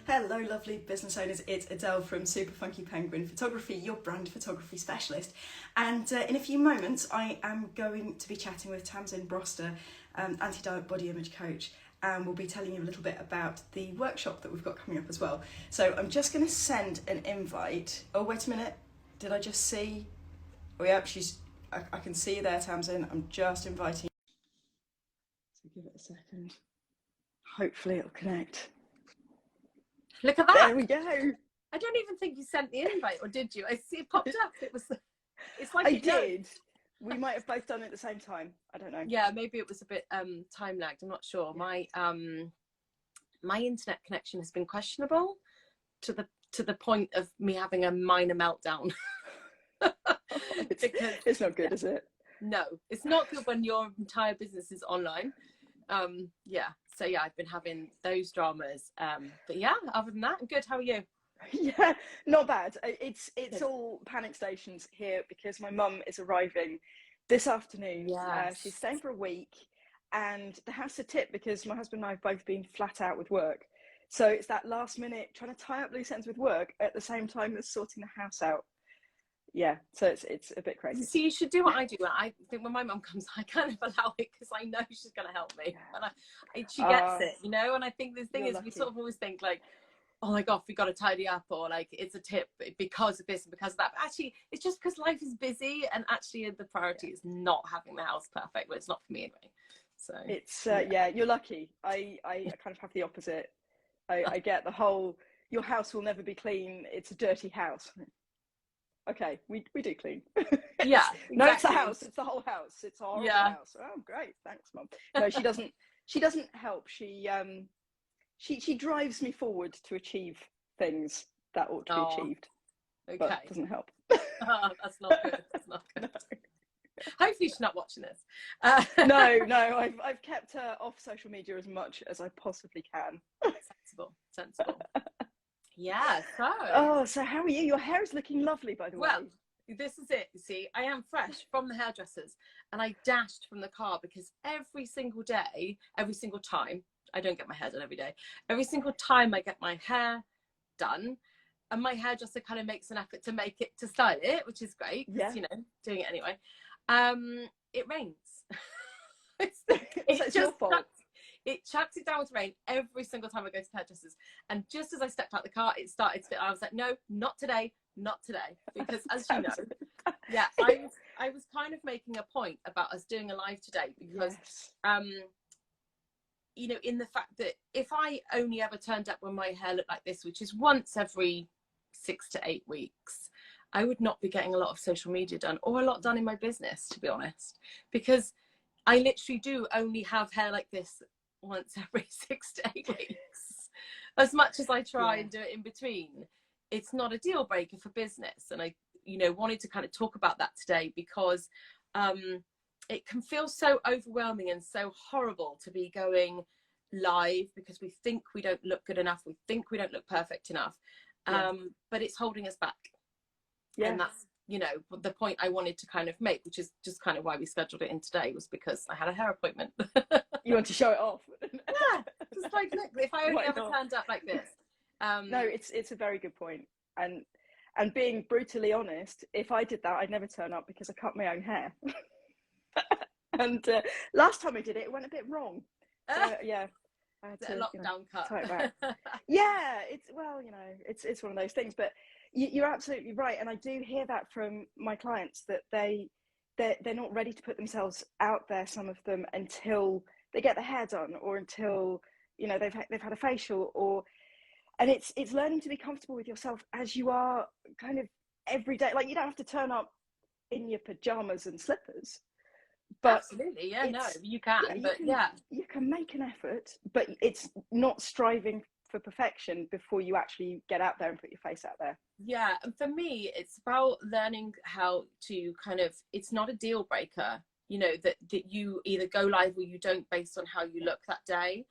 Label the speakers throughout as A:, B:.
A: Hello, lovely business owners. It's Adèle from Super Funky Penguin Photography, your brand photography specialist. And in a few moments, I am going to be chatting with Tamsin Broster, anti-diet body image coach, and we'll be telling you a little bit about the workshop that we've got coming up as well. So I'm just going to send an invite. Oh, wait a minute. Did I just see? Oh, yeah, I can see you there, Tamsin. I'm just inviting. So give it a second. Hopefully it'll connect.
B: Look at that.
A: There we go.
B: I don't even think you sent the invite, or did you? I see it popped up. It's like
A: I
B: it
A: did. We might have both done it at the same time. I don't know.
B: Yeah, maybe it was a bit time lagged. I'm not sure. My internet connection has been questionable to the point of me having a minor meltdown.
A: It's not good, is it?
B: No, it's not good when your entire business is online. So yeah, I've been having those dramas. But yeah, other than that, I'm good. How are you?
A: Yeah, not bad. It's all panic stations here because my mum is arriving this afternoon.
B: Yes.
A: She's staying for a week, and the house is a tip because my husband and I have both been flat out with work. So it's that last minute trying to tie up loose ends with work at the same time as sorting the house out. Yeah, so it's a bit crazy.
B: See, you should do what I do. I think when my mum comes, I kind of allow it because I know she's going to help me, and she gets it, you know. And I think the thing is, we sort of always think like, oh my god, we got to tidy up, or like it's a tip because of this and because of that. But actually, it's just because life is busy, and actually the priority is not having the house perfect. But it's not for me anyway. So
A: it's you're lucky. I kind of have the opposite. I get the whole your house will never be clean. It's a dirty house. Okay, we do clean.
B: Yeah, exactly.
A: No, it's the house. It's the whole house. It's our house. Oh, great, thanks, Mum. No, she doesn't. She doesn't help. She drives me forward to achieve things that ought to be achieved.
B: Okay,
A: but doesn't help.
B: Oh, that's not good. That's not good. No. Hopefully, she's not watching this.
A: No. I've kept her off social media as much as I possibly can.
B: Sensible. Yeah,
A: so how are you? Your hair is looking lovely, by the way.
B: Well, this is it. You see, I am fresh from the hairdressers, and I dashed from the car because every single day, every single time, I don't get my hair done every day. Every single time I get my hair done, and my hairdresser kind of makes an effort to style it, which is great.
A: Yeah.
B: You know, doing it anyway. It rains.
A: It's your fault.
B: It chucks it down with rain every single time I go to hairdressers. And just as I stepped out the car, it started to fit. I was like, no, not today. Because as you know, yeah, I was kind of making a point about us doing a live today because, you know, in the fact that if I only ever turned up when my hair looked like this, which is once every 6 to 8 weeks, I would not be getting a lot of social media done or a lot done in my business, to be honest, because I literally do only have hair like this once every 6 to 8 weeks. As much as I try and do it in between, it's not a deal breaker for business. And I, you know, wanted to kind of talk about that today because it can feel so overwhelming and so horrible to be going live because we think we don't look good enough, we think we don't look perfect enough, but it's holding us back. And that's, you know, the point I wanted to kind of make, which is just kind of why we scheduled it in today, was because I had a hair appointment.
A: You want to show it off?
B: Yeah, just like, look, if I only ever turned up like this.
A: No, it's a very good point. And being brutally honest, if I did that, I'd never turn up because I cut my own hair. And last time I did it, it went a bit wrong. So, yeah. I had to,
B: a lockdown cut.
A: Tie it back. Yeah, it's one of those things. But you're absolutely right, and I do hear that from my clients that they're not ready to put themselves out there. Some of them until they get their hair done, or until you know they've had a facial, and it's learning to be comfortable with yourself as you are, kind of every day. Like you don't have to turn up in your pajamas and slippers. But
B: absolutely, yeah, no, you can,
A: you can make an effort, but it's not striving for perfection before you actually get out there and put your face out there.
B: Yeah, and for me, it's about learning how to kind of, it's not a deal breaker, you know, that you either go live or you don't based on how you look that day.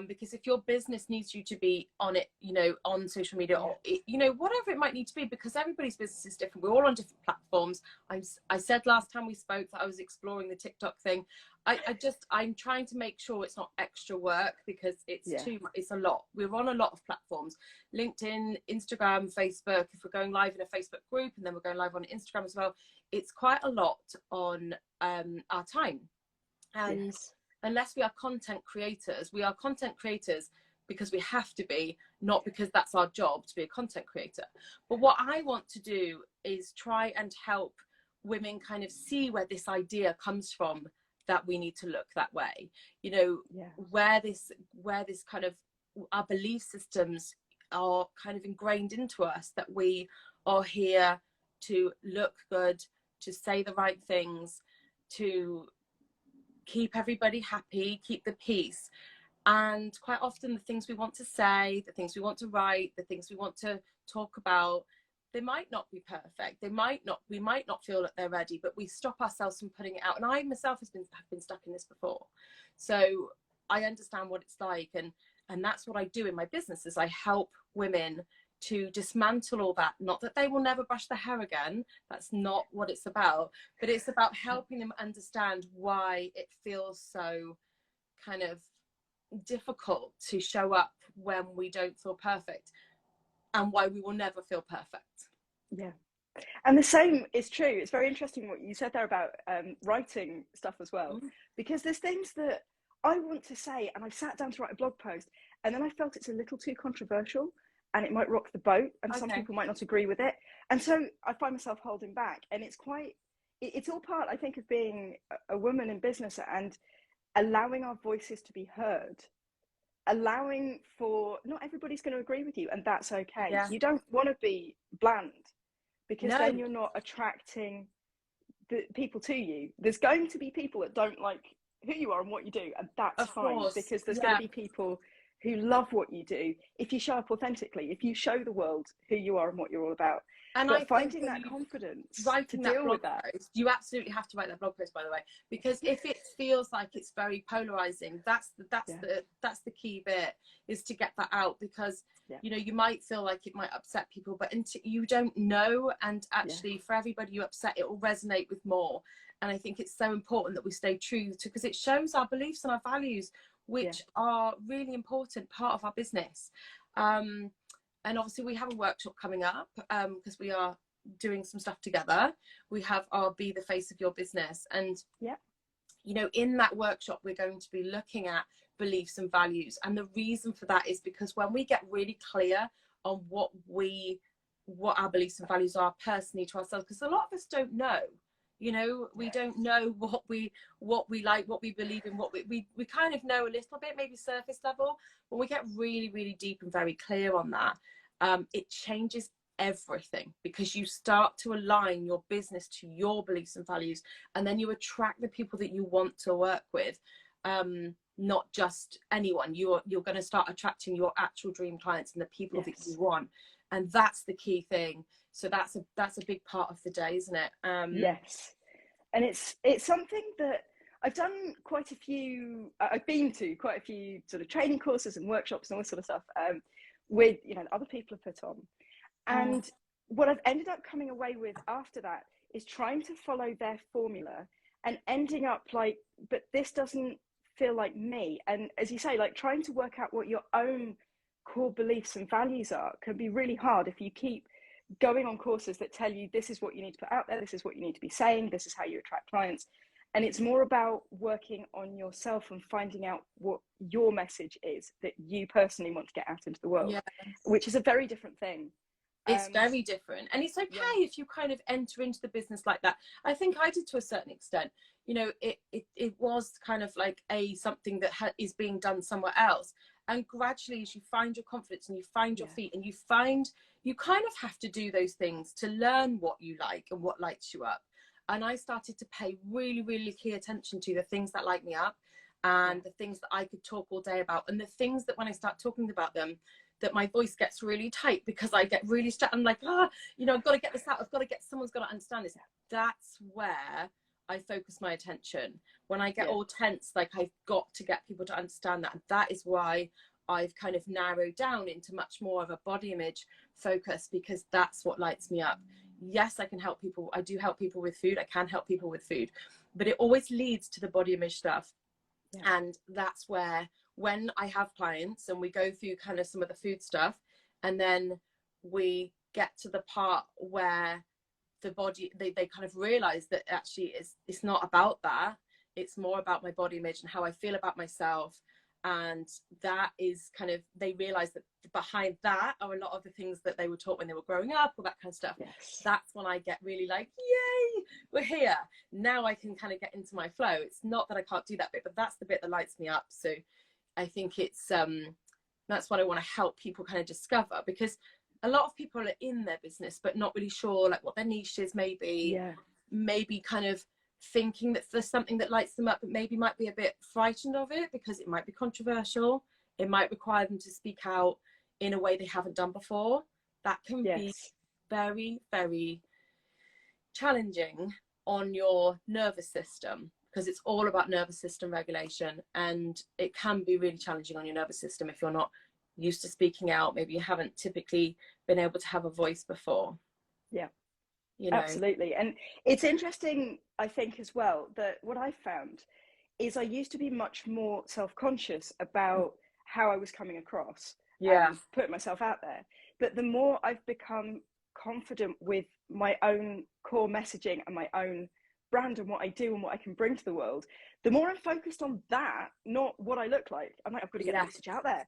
B: Because if your business needs you to be on it, you know, on social media, or you know, whatever it might need to be, because everybody's business is different. We're all on different platforms. I said last time we spoke that I was exploring the TikTok thing. I'm trying to make sure it's not extra work, because it's too much. It's a lot. We're on a lot of platforms: LinkedIn, Instagram, Facebook. If we're going live in a Facebook group, and then we're going live on Instagram as well, it's quite a lot on our time. And unless we are content creators, we are content creators because we have to be, not because that's our job to be a content creator. But what I want to do is try and help women kind of see where this idea comes from, that we need to look that way, you know, where this kind of, our belief systems are kind of ingrained into us, that we are here to look good, to say the right things, to keep everybody happy, keep the peace. And quite often the things we want to say, the things we want to write, the things we want to talk about, they might not be perfect. We might not feel that they're ready, but we stop ourselves from putting it out. And I myself have been stuck in this before. So I understand what it's like. And that's what I do in my business, is I help women to dismantle all that. Not that they will never brush their hair again. That's not what it's about. But it's about helping them understand why it feels so kind of difficult to show up when we don't feel perfect, and why we will never feel perfect.
A: Yeah. And the same is true. It's very interesting what you said there about writing stuff as well, because there's things that I want to say, and I sat down to write a blog post, and then I felt it's a little too controversial and it might rock the boat, and some people might not agree with it. And so I find myself holding back, and it's all part, I think, of being a woman in business and allowing our voices to be heard, allowing for, not everybody's going to agree with you, and that's okay. You don't want to be bland, because then you're not attracting the people to you. There's going to be people that don't like who you are and what you do, and that's fine, because there's going to be people who love what you do if you show up authentically, if you show the world who you are and what you're all about. And but finding that confidence to deal with that.
B: You absolutely have to write that blog post, by the way, because if it feels like it's very polarizing, that's the key bit, is to get that out, because you know, you might feel like it might upset people, but you don't know, and actually for everybody you upset, it will resonate with more. And I think it's so important that we stay true to, because it shows our beliefs and our values, which are really important part of our business. And obviously we have a workshop coming up, because we are doing some stuff together. We have our Be the Face of Your Business. And, you know, in that workshop, we're going to be looking at beliefs and values. And the reason for that is because when we get really clear on what our beliefs and values are personally to ourselves, because a lot of us don't know. You know, we don't know what we like, what we believe in, what we kind of know a little bit, maybe surface level. When we get really, really deep and very clear on that, it changes everything, because you start to align your business to your beliefs and values, and then you attract the people that you want to work with, not just anyone. You're going to start attracting your actual dream clients and the people that you want, and that's the key thing. So that's a big part of the day, isn't it?
A: Yes. And it's something that I've done quite a few, I've been to quite a few sort of training courses and workshops and all this sort of stuff, with, you know, other people have put on. And what I've ended up coming away with after that is trying to follow their formula and ending up like, but this doesn't feel like me. And as you say, like trying to work out what your own core beliefs and values are can be really hard if you keep going on courses that tell you this is what you need to put out there, this is what you need to be saying, this is how you attract clients. And it's more about working on yourself and finding out what your message is that you personally want to get out into the world, which is a very different thing.
B: It's very different, and it's okay if you kind of enter into the business like that. I think I did to a certain extent. You know, it was kind of like something that is being done somewhere else, and gradually as you find your confidence and you find your feet, and you kind of have to do those things to learn what you like and what lights you up. And I started to pay really, really key attention to the things that light me up, and the things that I could talk all day about, and the things that when I start talking about them, that my voice gets really tight because I get really stressed. I'm like, you know, I've got to get this out. Someone's got to understand this. That's where I focus my attention. When I get
A: Yeah.
B: all tense, like I've got to get people to understand that. And that is why I've kind of narrowed down into much more of a body image focus, because that's what lights me up. Yes, I can help people. I do help people with food. I can help people with food, but it always leads to the body image stuff.
A: Yeah.
B: And that's where, when I have clients and we go through kind of some of the food stuff, and then we get to the part where the body, they kind of realize that actually it's not about that. It's more about my body image and how I feel about myself. And that is kind of, they realize that behind that are a lot of the things that they were taught when they were growing up, all that kind of stuff.
A: Yes.
B: That's when I get really like, yay, we're here. Now I can kind of get into my flow. It's not that I can't do that bit, but that's the bit that lights me up. So I think it's, that's what I want to help people kind of discover, because a lot of people are in their business, but not really sure like what their niche is, maybe kind of thinking that there's something that lights them up, but maybe might be a bit frightened of it because it might be controversial. It might require them to speak out in a way they haven't done before. That can be very, very challenging on your nervous system, because it's all about nervous system regulation, and it can be really challenging on your nervous system if you're not used to speaking out. Maybe you haven't typically been able to have a voice before.
A: Yeah.
B: You know?
A: Absolutely. And it's interesting, I think, as well, that what I found is I used to be much more self-conscious about how I was coming across and putting myself out there. But the more I've become confident with my own core messaging and my own brand and what I do and what I can bring to the world, the more I'm focused on that, not what I look like. I'm like, I've got to get a message out there.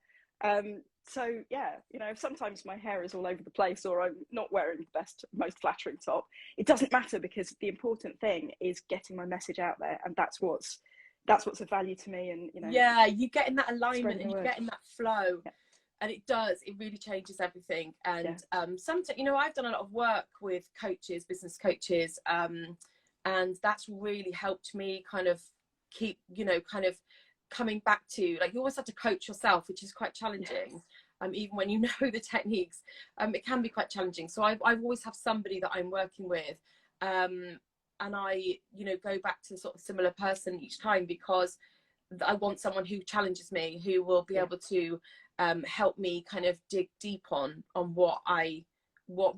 A: So yeah, you know, if sometimes my hair is all over the place or I'm not wearing the best, most flattering top, it doesn't matter, because the important thing is getting my message out there, and that's what's of value to me. And you know,
B: you get in that alignment and you get in that flow, and it really changes everything. And sometimes, you know, I've done a lot of work with coaches, business coaches, and that's really helped me kind of keep, you know, kind of coming back to, like, you always have to coach yourself, which is quite challenging. Even when you know the techniques, it can be quite challenging. So I always have somebody that I'm working with, and I, you know, go back to sort of similar person each time, because I want someone who challenges me, who will be able to help me kind of dig deep on what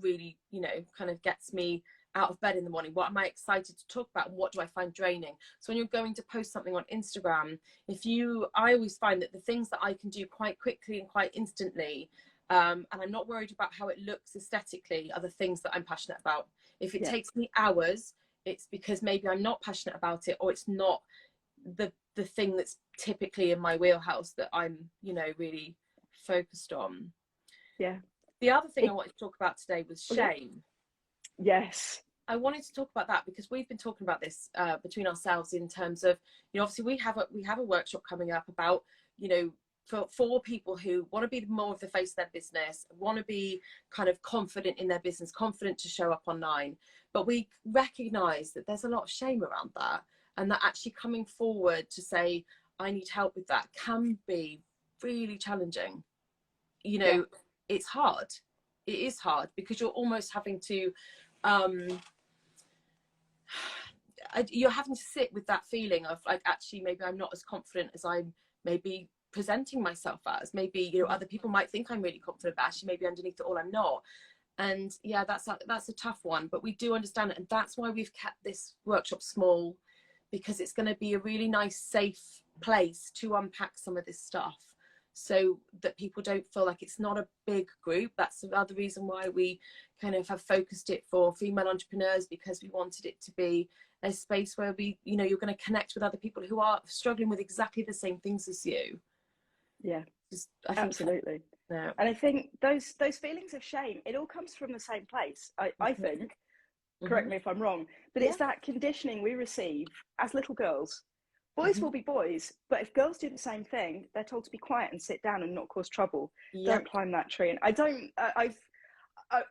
B: really, you know, kind of gets me out of bed in the morning. What am I excited to talk about, and what do I find draining? So when you're going to post something on Instagram, I always find that the things that I can do quite quickly and quite instantly, and I'm not worried about how it looks aesthetically, are the things that I'm passionate about. If it takes me hours, it's because maybe I'm not passionate about it, or it's not the thing that's typically in my wheelhouse that I'm, you know, really focused on. The other thing I wanted to talk about today was shame. I wanted to talk about that because we've been talking about this between ourselves, in terms of, you know, obviously we have a workshop coming up about, you know, for people who want to be more of the face of their business, want to be kind of confident in their business, confident to show up online. But we recognize that there's a lot of shame around that, and that actually coming forward to say, I need help with that, can be really challenging. You know, it's hard. It is hard, because you're almost having to, you're having to sit with that feeling of like, actually, maybe I'm not as confident as I'm maybe presenting myself as. Maybe, you know, other people might think I'm really confident, but actually maybe underneath it all I'm not. And yeah, that's a tough one, but we do understand it. And that's why we've kept this workshop small, because it's going to be a really nice, safe place to unpack some of this stuff, so that people don't feel like it's not a big group. That's the other reason why we kind of have focused it for female entrepreneurs, because we wanted it to be a space where we, you know, you're going to connect with other people who are struggling with exactly the same things as you. I think
A: absolutely. And I think those feelings of shame, it all comes from the same place. I think, correct me if I'm wrong, but it's that conditioning we receive as little girls. Boys will be boys, but if girls do the same thing, they're told to be quiet and sit down and not cause trouble. Don't climb that tree. And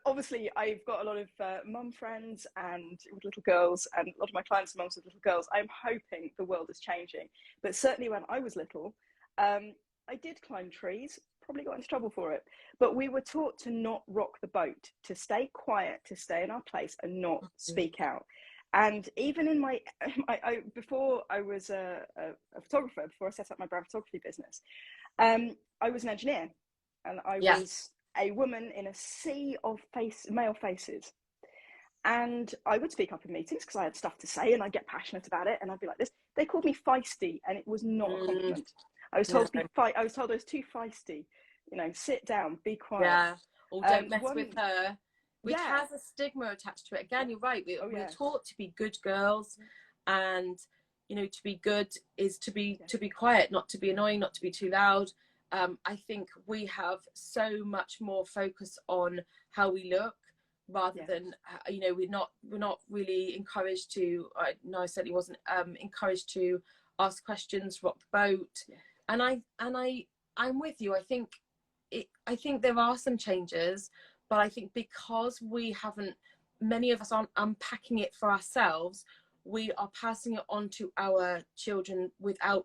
A: obviously I've got a lot of mum friends and with little girls, and a lot of my clients are mums with little girls. I'm hoping the world is changing, but certainly when I was little, I did climb trees, probably got into trouble for it, but we were taught to not rock the boat, to stay quiet, to stay in our place and not speak out. And even in before I was a photographer, before I set up my brand photography business, I was an engineer, and I was a woman in a sea of male faces. And I would speak up in meetings because I had stuff to say and I'd get passionate about it, and I'd be like this. They called me feisty, and it was not a compliment. I was told I was too feisty. You know, sit down, be quiet.
B: Yeah, or don't mess with her, which has a stigma attached to it. Again, you're right. We're taught to be good girls, and you know, to be good is to be quiet, not to be annoying, not to be too loud. I think we have so much more focus on how we look rather than you know, we're not really encouraged to. No, I certainly wasn't encouraged to ask questions, rock the boat, and I'm with you. I think there are some changes, but I think because many of us aren't unpacking it for ourselves, we are passing it on to our children without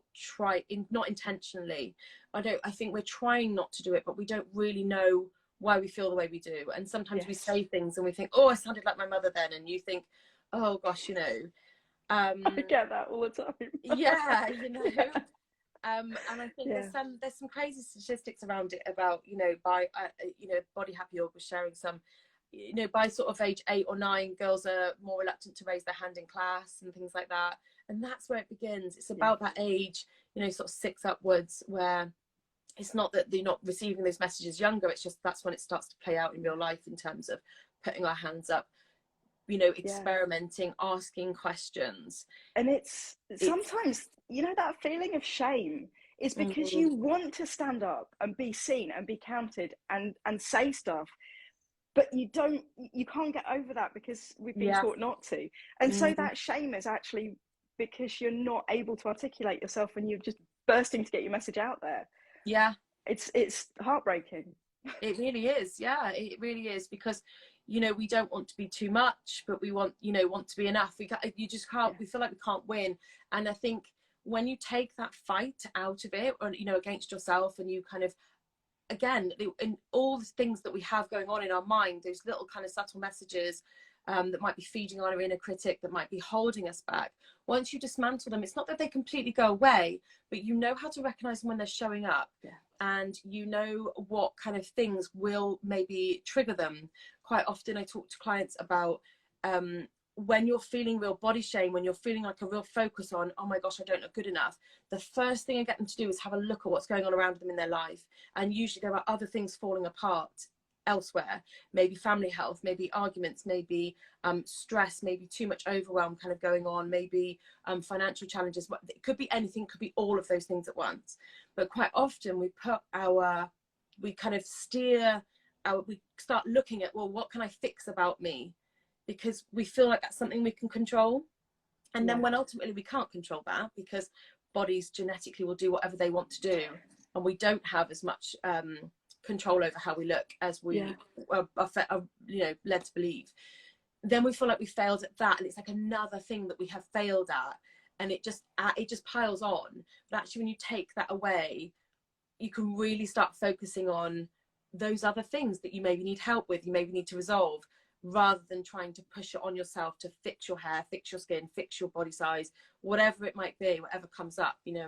B: not intentionally. I think we're trying not to do it, but we don't really know why we feel the way we do. And sometimes we say things and we think, oh, I sounded like my mother then. And you think, oh gosh, you know.
A: I get that all the time.
B: Yeah, you know. And I think there's some crazy statistics around it about, you know, by Body Happy Org was sharing some, you know, by sort of age 8 or 9, girls are more reluctant to raise their hand in class and things like that. And that's where it begins. It's about that age, you know, sort of 6 upwards, where it's not that they're not receiving those messages younger. It's just that's when it starts to play out in real life in terms of putting our hands up, you know, experimenting, asking questions.
A: And it's sometimes, you know, that feeling of shame is because you want to stand up and be seen and be counted and say stuff, but you can't get over that because we've been taught not to. And so that shame is actually because you're not able to articulate yourself and you're just bursting to get your message out there.
B: Yeah.
A: It's heartbreaking.
B: It really is. Yeah, it really is, because, you know, we don't want to be too much, but we want to be enough. You just can't, we feel like we can't win. And I think when you take that fight out of it, or, you know, against yourself, and you kind of, again, in all the things that we have going on in our mind, those little kind of subtle messages that might be feeding on our inner critic, that might be holding us back. Once you dismantle them, it's not that they completely go away, but you know how to recognize them when they're showing up. And you know what kind of things will maybe trigger them. Quite often I talk to clients about when you're feeling real body shame, when you're feeling like a real focus on, oh my gosh, I don't look good enough, the first thing I get them to do is have a look at what's going on around them in their life. And usually there are other things falling apart elsewhere, maybe family health, maybe arguments, maybe stress, maybe too much overwhelm kind of going on, maybe financial challenges. It could be anything, it could be all of those things at once. But quite often we start looking at, well, what can I fix about me? Because we feel like that's something we can control. And then when ultimately we can't control that, because bodies genetically will do whatever they want to do, and we don't have as much control over how we look as we are, you know, led to believe, then we feel like we failed at that, and it's like another thing that we have failed at, and it just piles on. But actually, when you take that away, you can really start focusing on those other things that you maybe need help with, you maybe need to resolve, rather than trying to push it on yourself to fix your hair, fix your skin, fix your body size, whatever it might be, whatever comes up, you know.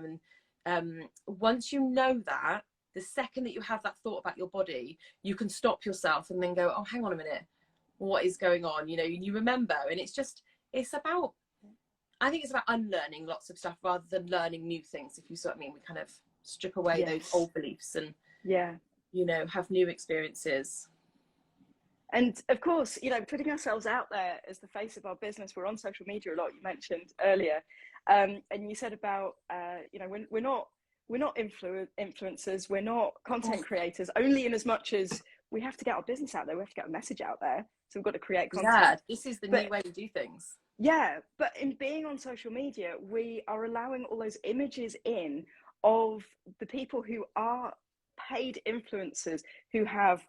B: And once you know that, the second that you have that thought about your body, you can stop yourself and then go, oh, hang on a minute, what is going on? You know, you remember. And I think it's about unlearning lots of stuff rather than learning new things, if you see what I mean. We kind of strip away those old beliefs and, you know, have new experiences.
A: And of course, you know, putting ourselves out there as the face of our business, we're on social media a lot, you mentioned earlier. And you said about, you know, we're not influencers, we're not content creators, only in as much as we have to get our business out there, we have to get a message out there. So we've got to create content.
B: Yeah, this is the new way to do things.
A: Yeah, but in being on social media, we are allowing all those images in of the people who are paid influencers, who have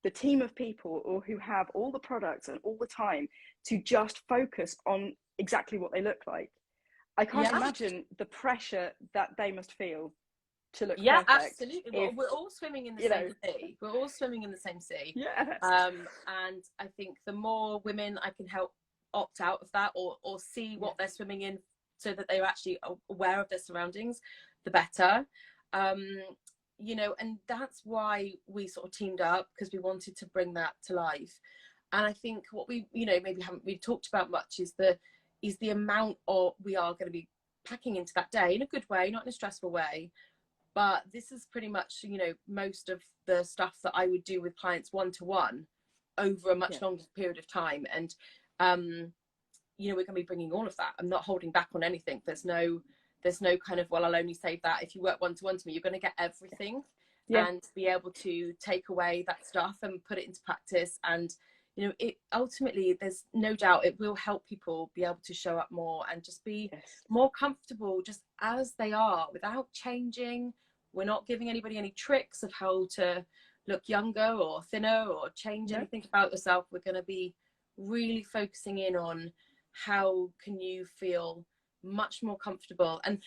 A: the team of people, or who have all the products and all the time to just focus on exactly what they look like. I can't imagine the pressure that they must feel to look perfect.
B: Absolutely. Well, we're all swimming in the same sea. We're all swimming in the same sea.
A: Yeah.
B: And I think the more women I can help opt out of that, or see what they're swimming in, so that they're actually aware of their surroundings, the better. You know, and that's why we sort of teamed up, because we wanted to bring that to life. And I think what we, you know, maybe haven't really talked about much is the amount of we are going to be packing into that day, in a good way, not in a stressful way. But this is pretty much, you know, most of the stuff that I would do with clients one-to-one over a much longer period of time. And you know, we're going to be bringing all of that. I'm not holding back on anything. There's no kind of, well, I'll only save that. If you work one-to-one to me, you're going to get everything. And be able to take away that stuff and put it into practice. And, you know, it ultimately, there's no doubt it will help people be able to show up more and just be more comfortable just as they are, without changing. We're not giving anybody any tricks of how to look younger or thinner or change anything about yourself. We're going to be really focusing in on how can you feel much more comfortable. And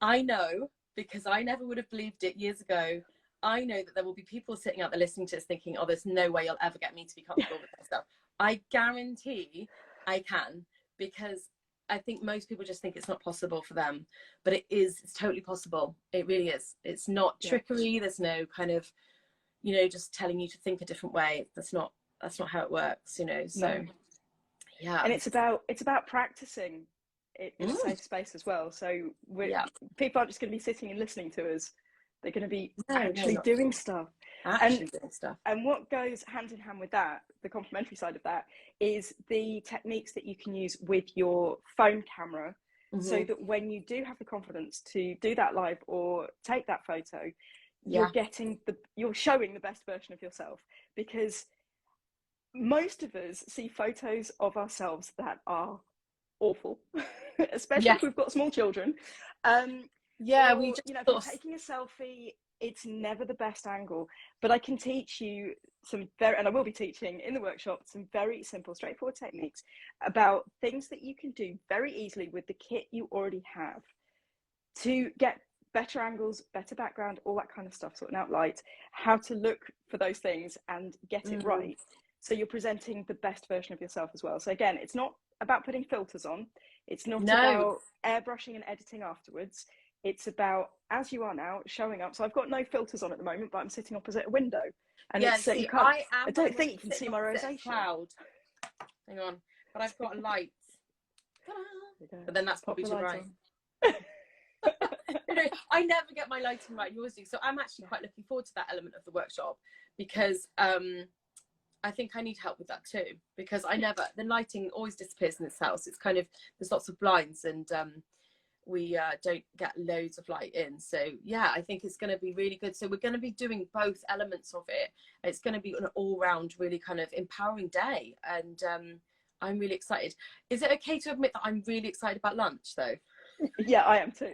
B: I know, because I never would have believed it years ago, I know that there will be people sitting out there listening to us thinking, oh, there's no way you'll ever get me to be comfortable with this stuff. I guarantee I can, because I think most people just think it's not possible for them, but it is. It's totally possible. It really is. It's not trickery. There's no kind of, you know, just telling you to think a different way. That's not how it works, you know. So
A: and it's about practicing it in a safe space as well. So people aren't just going to be sitting and listening to us. They're going to be actually doing stuff. And what goes hand in hand with that, the complementary side of that, is the techniques that you can use with your phone camera, so that when you do have the confidence to do that live or take that photo, you're showing the best version of yourself. Because most of us see photos of ourselves that are awful, especially if we've got small children. We just, you know, if you're taking a selfie, it's never the best angle. But I can teach you and I will be teaching in the workshop, some very simple, straightforward techniques about things that you can do very easily with the kit you already have to get better angles, better background, all that kind of stuff, sorting out light, how to look for those things and get it right. So you're presenting the best version of yourself as well. So again, it's not about putting filters on. It's not about airbrushing and editing afterwards. It's about, as you are now, showing up. So I've got no filters on at the moment, but I'm sitting opposite a window. And I don't think you can see my rosacea.
B: Cloud. Hang on. But I've got a light. But then that's probably too bright. You know, I never get my lighting right. You always do. So I'm actually quite looking forward to that element of the workshop, because I think I need help with that too, because the lighting always disappears in this house. It's kind of, there's lots of blinds, and we don't get loads of light in. So I think it's going to be really good. So we're going to be doing both elements of it. It's going to be an all-round really kind of empowering day, and I'm really excited. Is it okay to admit that I'm really excited about lunch though?
A: Yeah, I am too.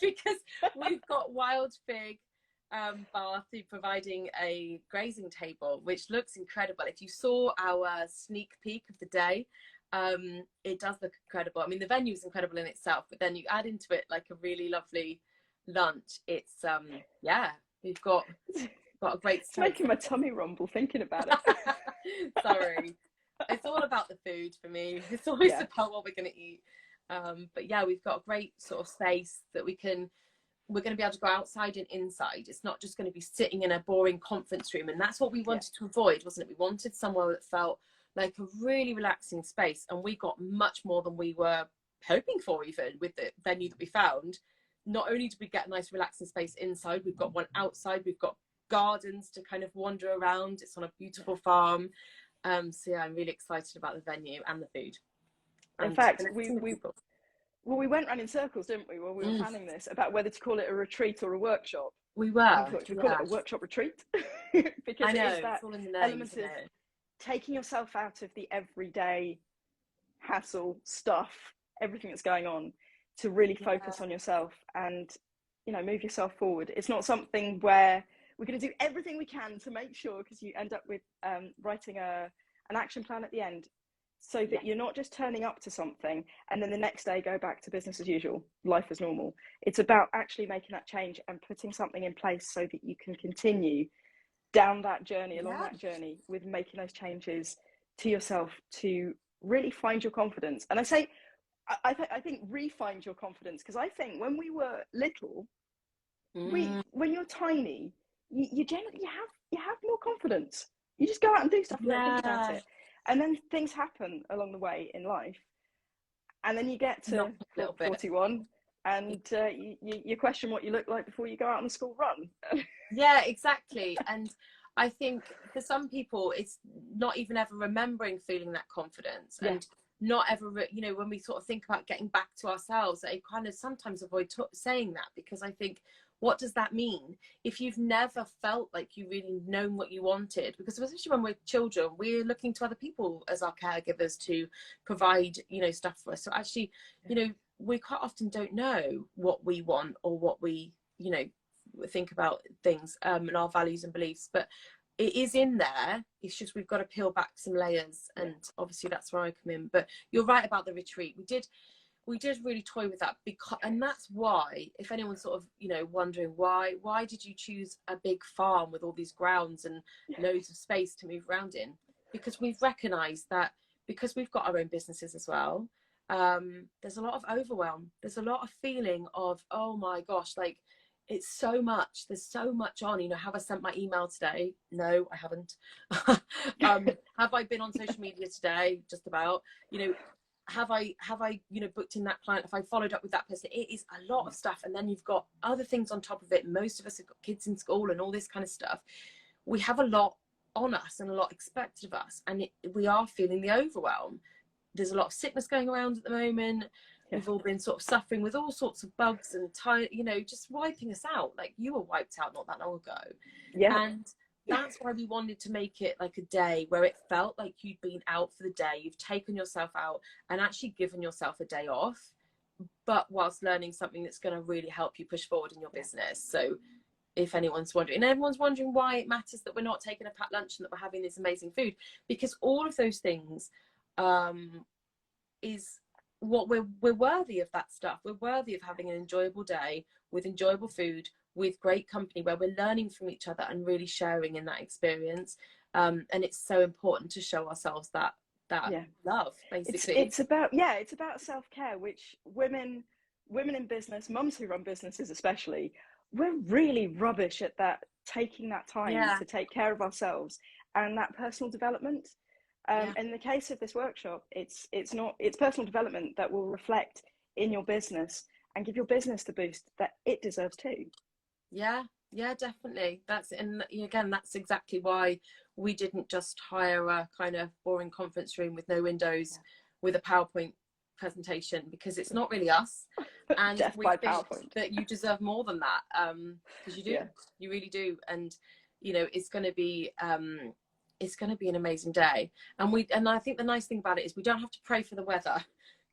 B: Because we've got Wild Fig Bath providing a grazing table, which looks incredible. If you saw our sneak peek of the day, it does look incredible. I mean, the venue is incredible in itself, but then you add into it like a really lovely lunch. It's we've got a great
A: it's making my tummy rumble thinking about it.
B: Sorry, it's all about the food for me. It's always about what we're going to eat. But we've got a great sort of space that we're going to be able to go outside and inside. It's not just going to be sitting in a boring conference room, and that's what we wanted to avoid, wasn't it? We wanted somewhere that felt like a really relaxing space, and we got much more than we were hoping for, even with the venue that we found. Not only did we get a nice relaxing space inside, we've got one outside, we've got gardens to kind of wander around. It's on a beautiful farm. I'm really excited about the venue and the food.
A: In fact, we went round in circles, didn't we, while we were planning this, about whether to call it a retreat or a workshop.
B: We were.
A: We thought, should we call it a workshop retreat? Because
B: I know,
A: it is that
B: all in the name,
A: element of taking yourself out of the everyday hassle stuff, everything that's going on, to really focus on yourself and, you know, move yourself forward. It's not something where we're going to do everything we can to make sure, because you end up with writing an action plan at the end, so that you're not just turning up to something and then the next day go back to business as usual, life as normal. It's about actually making that change and putting something in place so that you can continue down that journey, along that journey, with making those changes to yourself to
C: really find your confidence. And I think re-find your confidence, because I think when we were little, when you're tiny, you generally you have more confidence. You just go out and do stuff and don't think about it. And then things happen along the way in life. And then you get to 41 and you question what you look like before you go out on the school run.
B: Yeah, exactly. And I think for some people, it's not even ever remembering feeling that confidence, and not ever, you know, when we sort of think about getting back to ourselves, I kind of sometimes avoid saying that, because I think, what does that mean if you've never felt like you really known what you wanted? Because especially when we're children, we're looking to other people as our caregivers to provide, you know, stuff for us. So actually, you know, we quite often don't know what we want or what we, you know, think about things, and our values and beliefs, but it is in there. It's just we've got to peel back some layers, and obviously that's where I come in. But you're right about the retreat. We did really toy with that, because, and that's why, if anyone's sort of, you know, wondering why did you choose a big farm with all these grounds and loads of space to move around in? Because we've recognized that, because we've got our own businesses as well, there's a lot of overwhelm. There's a lot of feeling of, oh my gosh, like, it's so much, there's so much on, you know. Have I sent my email today? No, I haven't. Have I been on social media today? Just about. You know, have I, you know, booked in that client? Have I followed up with that person? It is a lot of stuff. And then you've got other things on top of it. Most of us have got kids in school and all this kind of stuff. We have a lot on us and a lot expected of us, and we are feeling the overwhelm. There's a lot of sickness going around at the moment. We've all been sort of suffering with all sorts of bugs and you know, just wiping us out. Like, you were wiped out not that long ago. And that's why we wanted to make it like a day where it felt like you'd been out for the day, you've taken yourself out and actually given yourself a day off, but whilst learning something that's going to really help you push forward in your business. So if anyone's wondering, and everyone's wondering why it matters that we're not taking a packed lunch and that we're having this amazing food, because all of those things is what we're worthy of. That stuff, we're worthy of having an enjoyable day with enjoyable food, with great company, where we're learning from each other and really sharing in that experience. And it's so important to show ourselves that love, basically.
C: It's about self-care, which women in business, mums who run businesses especially, we're really rubbish at that, taking that time to take care of ourselves and that personal development. In the case of this workshop, it's personal development that will reflect in your business and give your business the boost that it deserves too.
B: Yeah, definitely. And again, that's exactly why we didn't just hire a kind of boring conference room with no windows with a PowerPoint presentation, because it's not really us. And we think that you deserve more than that, because you do. You really do. And you know, it's going to be an amazing day. And I think the nice thing about it is we don't have to pray for the weather,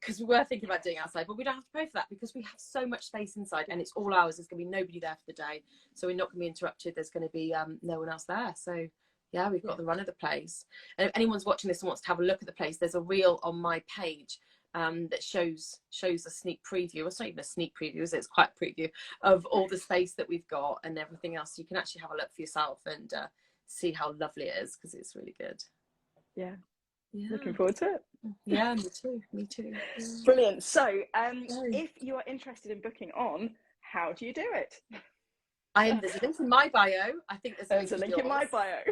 B: because we were thinking about doing outside, but we don't have to pray for that, because we have so much space inside and it's all ours. There's going to be nobody there for the day, so we're not going to be interrupted. There's going to be no one else there. So yeah, we've got the run of the place. And if anyone's watching this and wants to have a look at the place, there's a reel on my page that shows a sneak preview. Well, it's not even a sneak preview, is it? It's quite a preview of all the space that we've got and everything else. So you can actually have a look for yourself and see how lovely it is, because it's really good. Looking forward to it. Me too.
C: Brilliant. So if you are interested in booking on, how do you do it?
B: There's a link in my bio. I think there's a link
C: in my bio.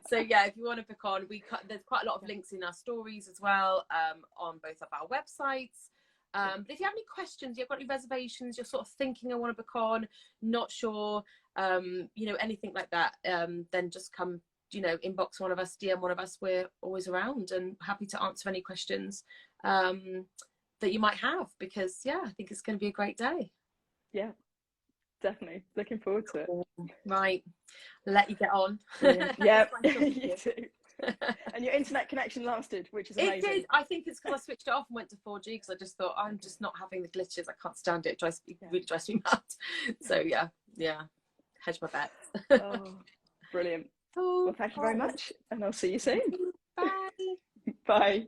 B: So yeah, if you want to book on, there's quite a lot of links in our stories as well, on both of our websites. But if you have any questions, you've got any reservations, you're sort of thinking I want to book on, not sure, you know, anything like that, then just come, you know, inbox one of us, DM one of us. We're always around and happy to answer any questions that you might have, because I think it's going to be a great day.
C: Yeah, definitely looking forward to it.
B: Right, let you get on.
C: Yeah. You too. And your internet connection lasted, which is amazing.
B: It did. I think it's because I switched it off and went to 4G, because I just thought, I'm just not having the glitches. I can't stand it. It really drives me mad. So yeah, hedge my bets.
C: Oh, brilliant. Well, thank you very much, and I'll see you soon.
B: Bye.
C: Bye.